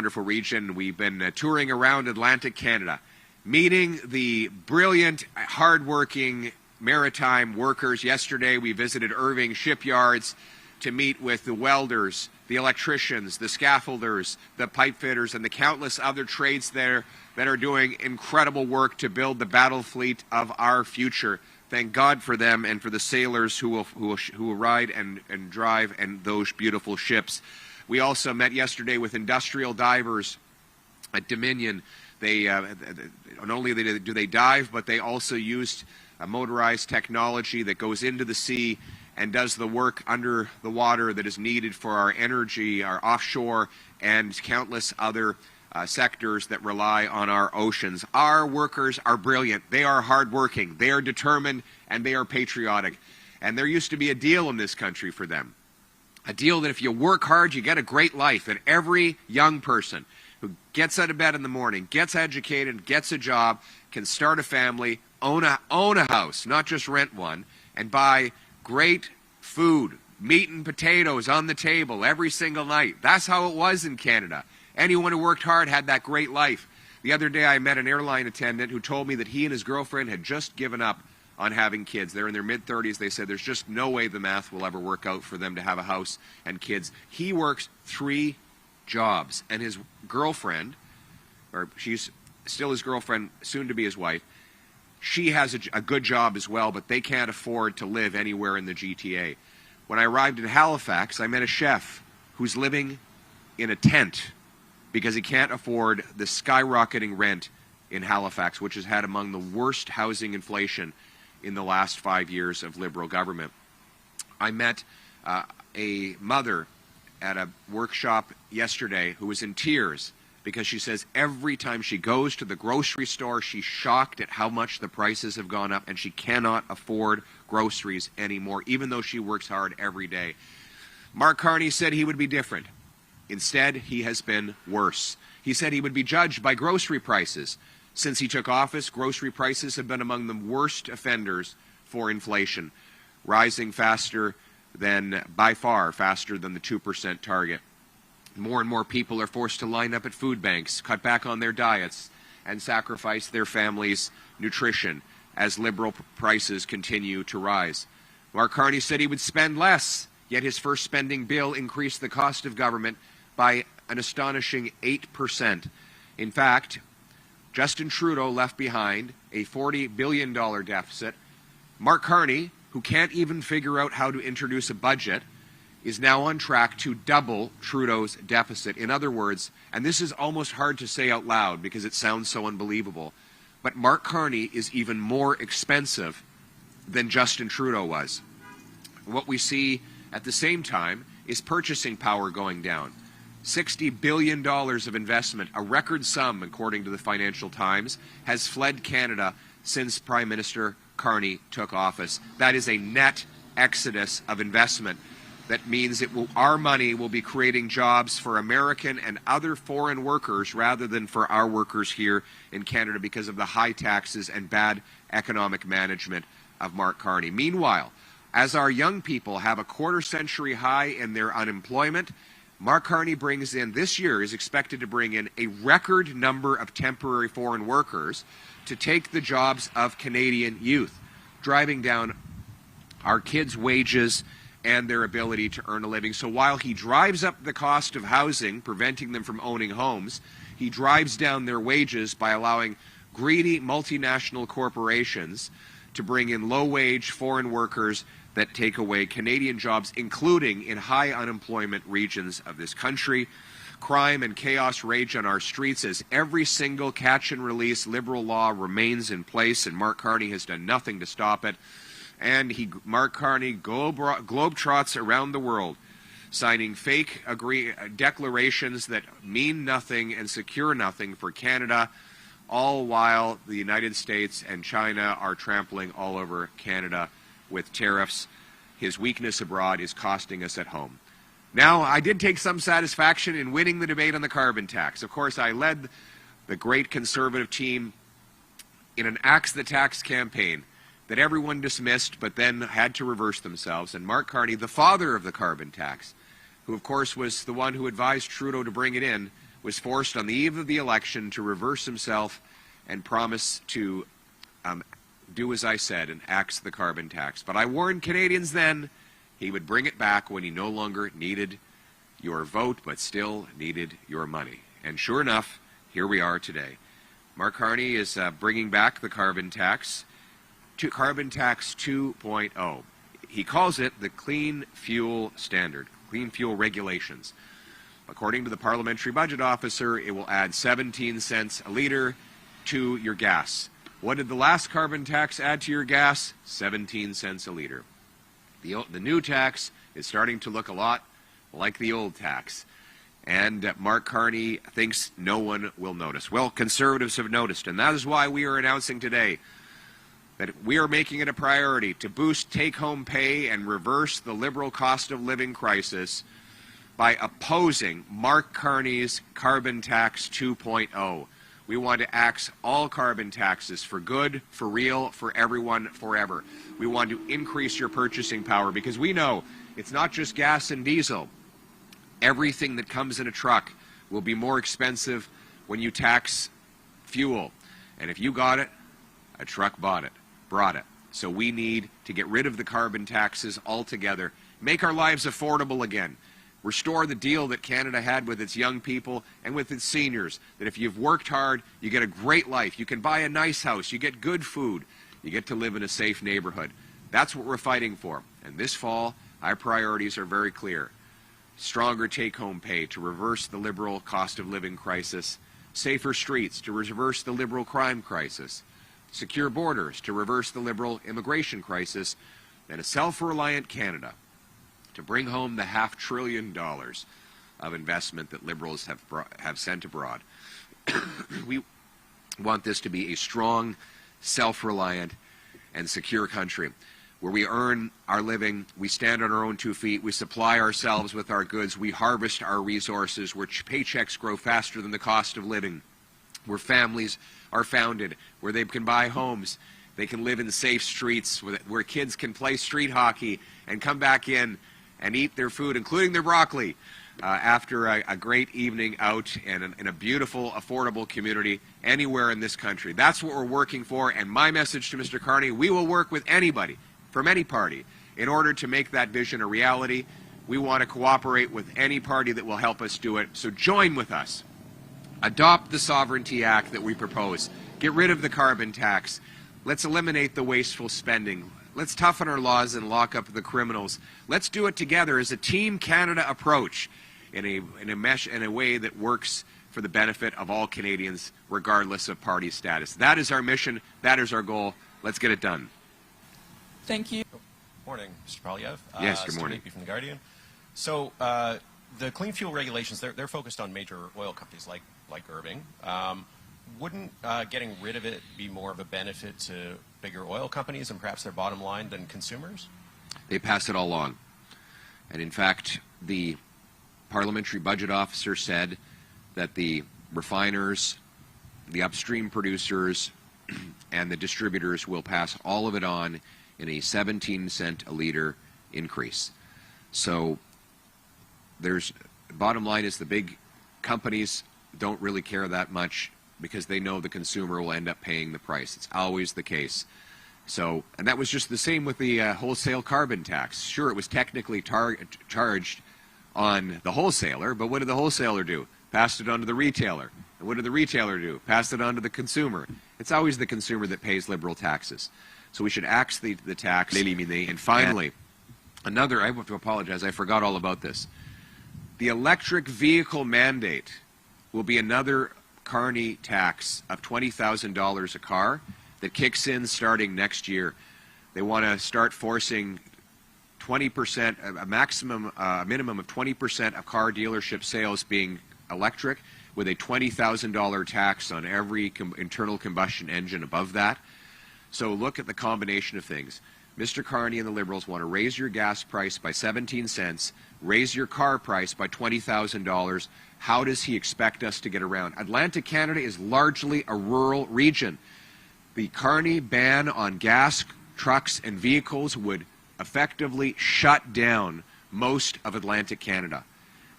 wonderful region. We've been touring around Atlantic Canada, meeting the brilliant, hardworking maritime workers. Yesterday we visited Irving shipyards to meet with the welders, the electricians, the scaffolders, the pipe fitters, and the countless other trades there that are doing incredible work to build the battle fleet of our future. Thank God for them and for the sailors who will ride and drive and those beautiful ships. We also met yesterday with industrial divers at Dominion. They not only do they dive, but they also used a motorized technology that goes into the sea and does the work under the water that is needed for our energy, our offshore, and countless other sectors that rely on our oceans. Our workers are brilliant. They are hardworking. They are determined, and they are patriotic. And there used to be a deal in this country for them. A deal that if you work hard, you get a great life. That every young person who gets out of bed in the morning, gets educated, gets a job, can start a family, own a house, not just rent one, and buy great food, meat and potatoes on the table every single night. That's how it was in Canada. Anyone who worked hard had that great life. The other day I met an airline attendant who told me that he and his girlfriend had just given up on having kids. They're in their mid-30s. They said there's just no way the math will ever work out for them to have a house and kids. He works 3 jobs, and his girlfriend, or she's still his girlfriend, soon to be his wife, she has a good job as well, but they can't afford to live anywhere in the GTA. When I arrived in Halifax, I met a chef who's living in a tent because he can't afford the skyrocketing rent in Halifax, which has had among the worst housing inflation in the last 5 years of Liberal government. I met a mother at a workshop yesterday who was in tears because she says every time she goes to the grocery store, she's shocked at how much the prices have gone up and she cannot afford groceries anymore, even though she works hard every day. Mark Carney said he would be different. Instead, he has been worse. He said he would be judged by grocery prices. Since he took office, grocery prices have been among the worst offenders for inflation, rising by far faster than the 2% target. More and more people are forced to line up at food banks, cut back on their diets, and sacrifice their families' nutrition as Liberal prices continue to rise. Mark Carney said he would spend less, yet his first spending bill increased the cost of government by an astonishing 8%. In fact, Justin Trudeau left behind a $40 billion deficit. Mark Carney, who can't even figure out how to introduce a budget, is now on track to double Trudeau's deficit. In other words, and this is almost hard to say out loud because it sounds so unbelievable, but Mark Carney is even more expensive than Justin Trudeau was. What we see at the same time is purchasing power going down. $60 billion of investment, a record sum according to the Financial Times, has fled Canada since Prime Minister Carney took office. That is a net exodus of investment. That means our money will be creating jobs for American and other foreign workers rather than for our workers here in Canada because of the high taxes and bad economic management of Mark Carney. Meanwhile, as our young people have a quarter-century high in their unemployment, Mark Carney this year is expected to bring in a record number of temporary foreign workers to take the jobs of Canadian youth, driving down our kids' wages and their ability to earn a living. So while he drives up the cost of housing, preventing them from owning homes, he drives down their wages by allowing greedy multinational corporations to bring in low-wage foreign workers that take away Canadian jobs, including in high unemployment regions of this country. Crime and chaos rage on our streets as every single catch-and-release Liberal law remains in place, and Mark Carney has done nothing to stop it. And Mark Carney globetrots around the world, signing fake declarations that mean nothing and secure nothing for Canada, all while the United States and China are trampling all over Canada with tariffs. His weakness abroad is costing us at home. Now, I did take some satisfaction in winning the debate on the carbon tax. Of course, I led the great Conservative team in an Axe the Tax campaign that everyone dismissed but then had to reverse themselves. And Mark Carney, the father of the carbon tax, who of course was the one who advised Trudeau to bring it in, was forced on the eve of the election to reverse himself and promise to do as I said and axe the carbon tax. But I warned Canadians then he would bring it back when he no longer needed your vote but still needed your money. And sure enough, here we are today. Mark Carney is bringing back the carbon tax 2.0. He calls it the Clean Fuel Standard, Clean Fuel Regulations. According to the Parliamentary Budget Officer, it will add 17 cents a litre to your gas. What did the last carbon tax add to your gas? 17 cents a litre. The new tax is starting to look a lot like the old tax. And Mark Carney thinks no one will notice. Well, Conservatives have noticed, and that is why we are announcing today that we are making it a priority to boost take-home pay and reverse the Liberal cost of living crisis by opposing Mark Carney's Carbon Tax 2.0. We want to axe all carbon taxes for good, for real, for everyone, forever. We want to increase your purchasing power because we know it's not just gas and diesel. Everything that comes in a truck will be more expensive when you tax fuel. And if you got it, a truck brought it. So we need to get rid of the carbon taxes altogether, make our lives affordable again, restore the deal that Canada had with its young people and with its seniors, that if you've worked hard, you get a great life, you can buy a nice house, you get good food, you get to live in a safe neighborhood. That's what we're fighting for. And this fall, our priorities are very clear. Stronger take-home pay to reverse the Liberal cost of living crisis, safer streets to reverse the Liberal crime crisis, secure borders to reverse the Liberal immigration crisis, and a self-reliant Canada to bring home the $500 billion of investment that Liberals have sent abroad. We want this to be a strong, self-reliant, and secure country where we earn our living, we stand on our own 2 feet, we supply ourselves with our goods, we harvest our resources, where paychecks grow faster than the cost of living, where families are founded, where they can buy homes, they can live in safe streets, where kids can play street hockey and come back in and eat their food, including their broccoli, after a great evening out in a beautiful, affordable community anywhere in this country. That's what we're working for, and my message to Mr. Carney, we will work with anybody from any party in order to make that vision a reality. We want to cooperate with any party that will help us do it, so join with us. Adopt the Sovereignty Act that we propose. Get rid of the carbon tax. Let's eliminate the wasteful spending. Let's toughen our laws and lock up the criminals. Let's do it together as a Team Canada approach in a way that works for the benefit of all Canadians, regardless of party status. That is our mission. That is our goal. Let's get it done. Thank you. Morning, Mr. Paliev. Yes, good morning. From The Guardian. So the clean fuel regulations, they're focused on major oil companies like Irving. Wouldn't getting rid of it be more of a benefit to bigger oil companies and perhaps their bottom line than consumers? They pass it all along. And in fact, the Parliamentary Budget Officer said that the refiners, the upstream producers, and the distributors will pass all of it on in a 17-cent a litre increase. So bottom line is the big companies don't really care that much because they know the consumer will end up paying the price. It's always the case. So, and that was just the same with the wholesale carbon tax. Sure, it was technically charged on the wholesaler, but what did the wholesaler do? Passed it on to the retailer. And what did the retailer do? Passed it on to the consumer. It's always the consumer that pays Liberal taxes. So we should axe the tax. And finally, I have to apologize, I forgot all about this. The electric vehicle mandate will be another Carney tax of $20,000 a car that kicks in starting next year. They want to start forcing 20%, a minimum of 20% of car dealership sales being electric, with a $20,000 tax on every internal combustion engine above that. So look at the combination of things. Mr. Carney and the Liberals want to raise your gas price by 17 cents, raise your car price by $20,000. How does he expect us to get around? Atlantic Canada is largely a rural region. The Carney ban on gas trucks and vehicles would effectively shut down most of Atlantic Canada.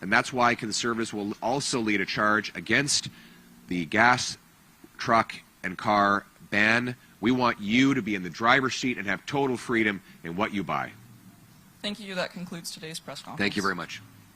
And that's why Conservatives will also lead a charge against the gas, truck, and car ban. We want you to be in the driver's seat and have total freedom in what you buy. Thank you. That concludes today's press conference. Thank you very much.